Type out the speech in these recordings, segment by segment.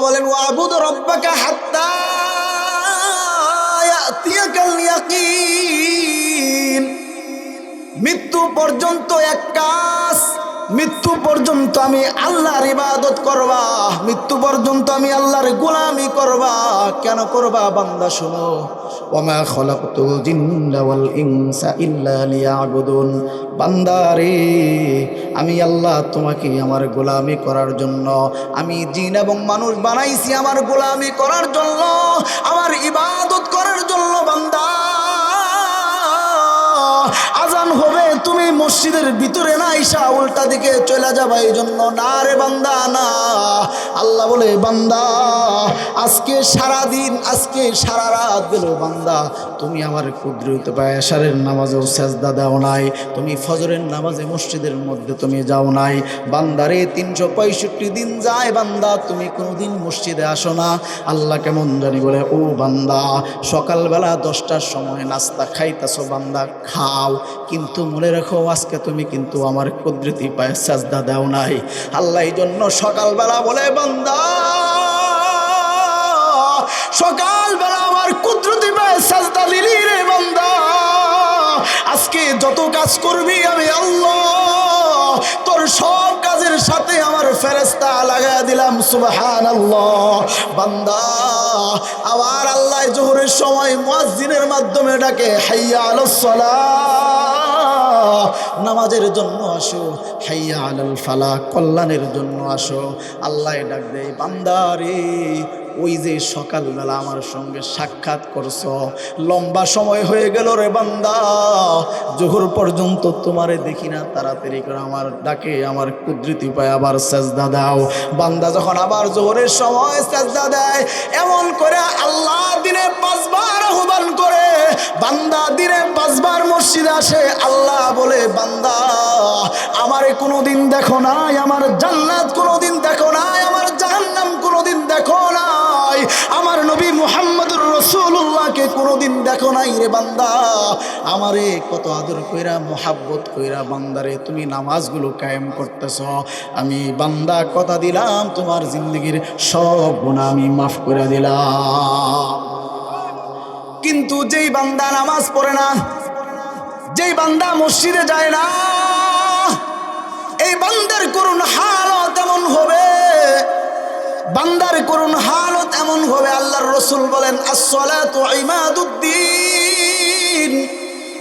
বলেন ওয়াবুদ রব্বাকা হাত্তা ইয়াতিয়াকাল ইয়াকিন। মৃত্যু পর্যন্ত এক কাজ, মৃত্যু পর্যন্ত আমি আল্লাহর ইবাদত করবা, মৃত্যু পর্যন্ত আমি আল্লাহর গোলামি করবা। কেন করবা বান্দা শোনো, ওয়ামা খলাকতুল জিন্না ওয়াল ইনসা ইল্লা লিয়াবুদুন। বান্দা রে, আমি আল্লাহ তোমাকে আমার গোলামি করার জন্য, আমি জিন এবং মানুষ বানাইছি আমার গোলামি করার জন্য, আমার ইবাদত করার জন্য। বান্দা আজান হবে, তুমি মসজিদের ভিতরে না আইসা উল্টা দিকে চলে যাবা, এই জন্য না রে বান্দা না। আল্লাহ বলে বান্দা আজকে সারা দিন, আজকে সারা রাত গেল বান্দা তুমি আমার কুদরত পায় এশারের নামাজেও সেজদা দাও নাই, তুমি ফজরের নামাজে মসজিদের মধ্যে তুমি যাও নাই। বান্দারে 365 দিন যায় বান্দা তুমি কোনোদিন মসজিদে আসো না। আল্লাহ কেমন জানি বলে, ও বান্দা সকালবেলা 10টার সময় নাস্তা খাইতাছো, বান্দা খাও, কিন্তু মনে রাখো আজকে তুমি কিন্তু আমার কুদরতি পায়ে সেজদা দাও নাই। আল্লাহ এই জন্য সকালবেলা বলে বান্দা সকালবেলা আমার কুদরতি পায়ে সেজদা দিলি রে বান্দা, আজকে যত কাজ করবি আমি আল্লাহ তোর সব কাজের সাথে আমার ফেরেশতা লাগায়া দিলাম। সুবহানাল্লাহ। বান্দা আবার আল্লাহ জোহরের সময় মুয়াজ্জিনের মাধ্যমে ডাকে, হাইয়া আলাস সালাহ, নামাজের জন্য আসো, হাইয়া আলাল ফালাহ, কল্যাণের জন্য আসো। আল্লাহ ডাক দেয়, বান্দা রে ওই যে সকালবেলা আমার সঙ্গে সাক্ষাৎ করছো, লম্বা সময় হয়ে গেল রে বান্দা, জোহর পর্যন্ত তোমারে দেখি না, তাড়াতাড়ি করে আমার ডাকে আমার কুদরতি পায় আবার সেজদা দাও। বান্দা যখন আবার জোহরের সময় সেজদা দেয়, এমন করে আল্লাহ দিনে 5 বার আহ্বান করে, বান্দা দিনে 5 বার মসজিদে আসে। আল্লাহ বলে বান্দা আমারে কোনোদিন দেখো নাই, আমার জান্নাত কোনোদিন দেখো নাই, আমার জাহান্নাম কোনোদিন দেখো নাই, আমার নবী মুহাম্মদুর রাসূলুল্লাহকে কোনোদিন দেখো নাই রে বান্দা। আমারে কত আদর কইরা মোহাব্বত কইরা বান্দারে তুমি নামাজগুলো কায়েম করতেছ, আমি বান্দা কথা দিলাম তোমার জিন্দগির সব গুনাহ আমি মাফ করে দিলাম। কিন্তু যেই বান্দা নামাজ পড়ে না, যেই বান্দা মসজিদে যায় না, এই বান্দার করুণ হালত এমন হবে, বান্দার করুণ হালত এমন হবে। আল্লাহর রাসূল বলেন, আস-সালাতু ইমাদুদ্দিন,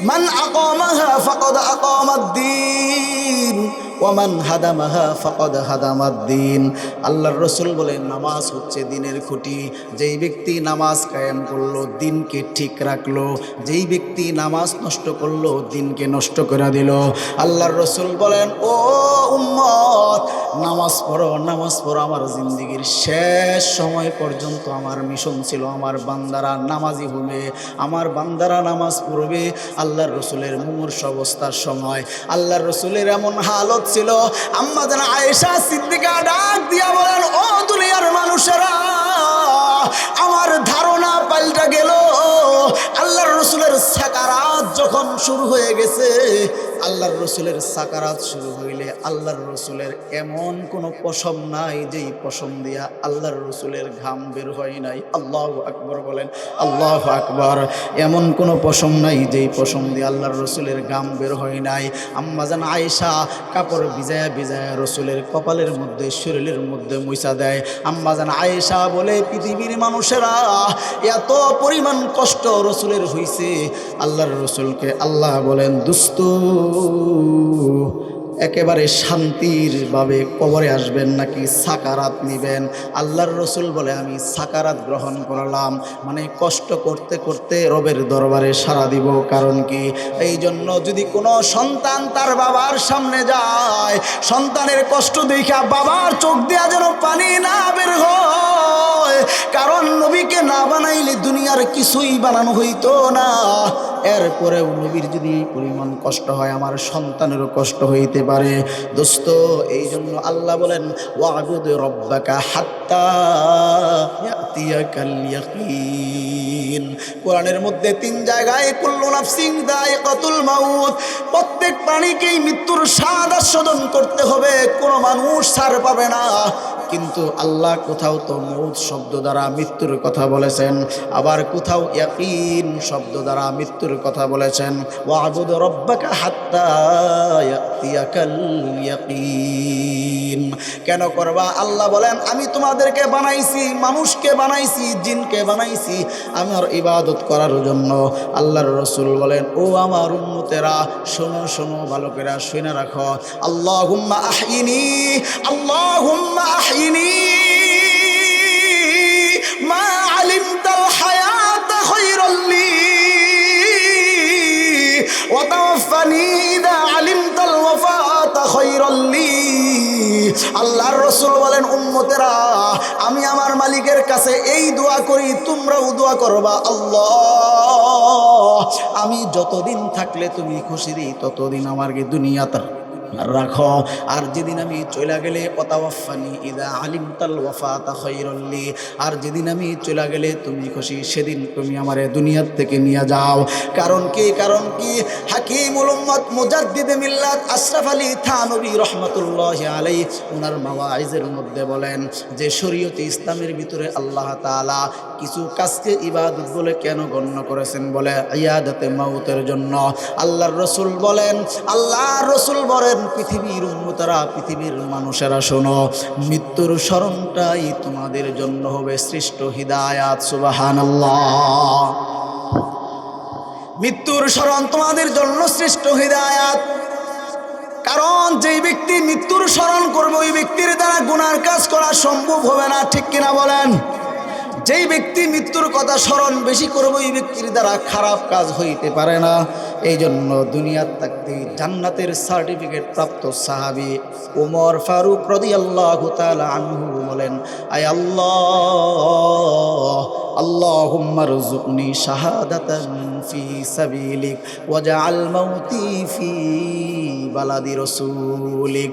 মান আকামাহা ফাকাদ আকামাদ্দিন ওয়া মান হাদামাহা ফাকাদ হাদামাদ্দিন। আল্লাহর রাসূল বলেন, নামাজ হচ্ছে দিনের খুঁটি। যেই ব্যক্তি নামাজ কায়েম করলো, দিনকে ঠিক রাখলো, যেই ব্যক্তি নামাজ নষ্ট করলো, দিনকে নষ্ট করে দিল। আল্লাহর রাসূল বলেন, ও উম্মত নামাজ পড়ো, নামাজ পড়ো। আমার জিন্দেগির শেষ সময় পর্যন্ত আমার মিশন ছিল আমার বান্দারা নামাজি হবে, আমার বান্দারা নামাজ পড়বে। আল্লাহর রাসূলের মুমূর্ষু অবস্থার সময় আল্লাহর রাসূলের এমন হালত ছিল, আম্মা জান আয়েশা সিদ্দিকা ডাক দিয়া বলেন, ও দুনিয়ার মানুষেরা, আমার ধারণা পাল্টা গেল। আল্লাহর রাসূলের সাকারাত যখন শুরু হয়ে গেছে, আল্লাহর রাসূলের সাকারাত শুরু হইলে আল্লাহর রাসূলের এমন কোনো পশম নাই যেই পশম দিয়া আল্লাহর রাসূলের ঘাম বের হয় নাই। আল্লাহু আকবার বলেন, আল্লাহু আকবার। এমন কোনো পশম নাই যেই পশম দিয়ে আল্লাহর রাসূলের ঘাম বের হয় নাই। আম্মা জান আয়েশা কাপড় ভিজায়া ভিজায়া রাসূলের কপালের মধ্যে, শরীরের মধ্যে মুছা দেয়। আম্মা জান আয়েশা বলে, পৃথিবীর মানুষেরা এত পরিমাণ কষ্ট রাসূলের হইছে, আল্লাহর রাসূলকে আল্লাহ বলেন, দোস্ত একেবারে শান্তির ভাবে কবরে আসবেন নাকি সাকারাত নেবেন? আল্লাহর রাসূল বলে, আমি সাকারাত গ্রহণ করলাম, মানে কষ্ট করতে করতে রবের দরবারে সাড়া দিব। কারণ কি, এই জন্য যদি কোনো সন্তান তার বাবার সামনে যায়, সন্তানের কষ্ট দেখা বাবার চোখ দিয়া যেন পানি না বের হয়, কারণ নবীকে না বানাইলে দুনিয়ার কিছুই বানানো হইতো না। এরপরেও নবীর যদি পরিমাণ কষ্ট হয়, আমার সন্তানেরও কষ্ট হইতে পারে। দোস্ত এই জন্য আল্লাহ বলেন, ওয়াবুদ রব্বাকা হাত্তা ইয়াতিয়াকাল ইয়াকিন। কোরআনের মধ্যে 3 জায়গায় কুল্লু নাফসিন যায়িকাতুল মাউত, প্রত্যেক প্রাণীকেই মৃত্যুর স্বাদ আস্বাদন করতে হবে, কোনো মানুষ ছাড় পাবে না। কিন্তু আল্লাহ কোথাও তো মউত শব্দ দ্বারা মৃত্যুর কথা বলেছেন, আবার কোথাও ইয়াকিন শব্দ দ্বারা মৃত্যুর কথা বলেছেন। ওয়াবুদ রব্বাকা হাত্তা ইয়াতিয়াকাল ইয়াকিন। কেন করবা? আল্লাহ বলেন আমি তোমাদেরকে বানাইছি, মানুষকে বানাইছি, জিনকে বানাইছি আমার ইবাদত করার জন্য। আল্লাহর রাসূল বলেন ও আমার উম্মতেরা শোনো শোনো, ভালো করে শুনে রাখো। আল্লাহুম্মা আহইনি, আল্লাহুম্মা আহইনি মা আলিমতাল হায়াতা খায়রাল লি ওয়া তাওয়াফানি ইযা আলিমতাল ওয়াফাতা খায়রাল লি। আল্লাহর রাসূল বলেন উম্মতেরা আমি আমার মালিকের কাছে এই দোয়া করি, তোমরাও দোয়া করবা, আল্লাহ আমি যতদিন থাকলে তুমি খুশি দিই ততদিন আমাকে দুনিয়াতে রাখো, আর যেদিন আমি চলে গেলে ওয়াতাওয়াফানি ইযা আলিমতাল ওয়াফাতা খায়রাল লি, আর যেদিন আমি চলে গেলে তুমি খুশি সেদিন তুমি আমারে দুনিয়ার থেকে নিয়ে যাও। কারণ কি? কারণ কি? হাকিমুল উম্মত মুজাদ্দিদে মিল্লাত আশরাফ আলী থানভী রাহমাতুল্লাহি আলাইহি ওনার মাওয়াইজের মধ্যে বলেন যে শরীয়তে ইসলামের ভিতরে আল্লাহ তাআলা কিছু কাজকে ইবাদত বলে কেন গণ্য করেছেন? বলে ইয়াদাতে মাউতের জন্য। আল্লাহর রাসূল বলেন, আল্লাহর রাসূল বলেন পৃথিবীর উম্মতেরা, পৃথিবীর মানুষেরা শোনো, মৃত্যুর স্মরণটাই তোমাদের জন্য হবে শ্রেষ্ঠ হিদায়াত। সুবহানাল্লাহ। মৃত্যুর স্মরণ তোমাদের জন্য শ্রেষ্ঠ হিদায়াত। কারণ যেই ব্যক্তি মৃত্যুর স্মরণ করবে ওই ব্যক্তির দ্বারা গুনার কাজ করা সম্ভব হবে না, ঠিক কিনা বলেন? যেই ব্যক্তি মৃত্যুর কথা স্মরণ বেশি করবে ওই ব্যক্তির দ্বারা খারাপ কাজ হইতে পারে না। এই জন্য দুনিয়ার থাকতে জান্নাতের সার্টিফিকেট প্রাপ্ত সাহাবী ওমর ফারুক রাদিয়াল্লাহু তাআলা আনহু বলেন, আয় আল্লাহ, আল্লাহুম্মা রযুকনি শাহাদাতান ফি সাবিলিক ওয়াজআল মাউতি ফি বালাদি রাসূলিক।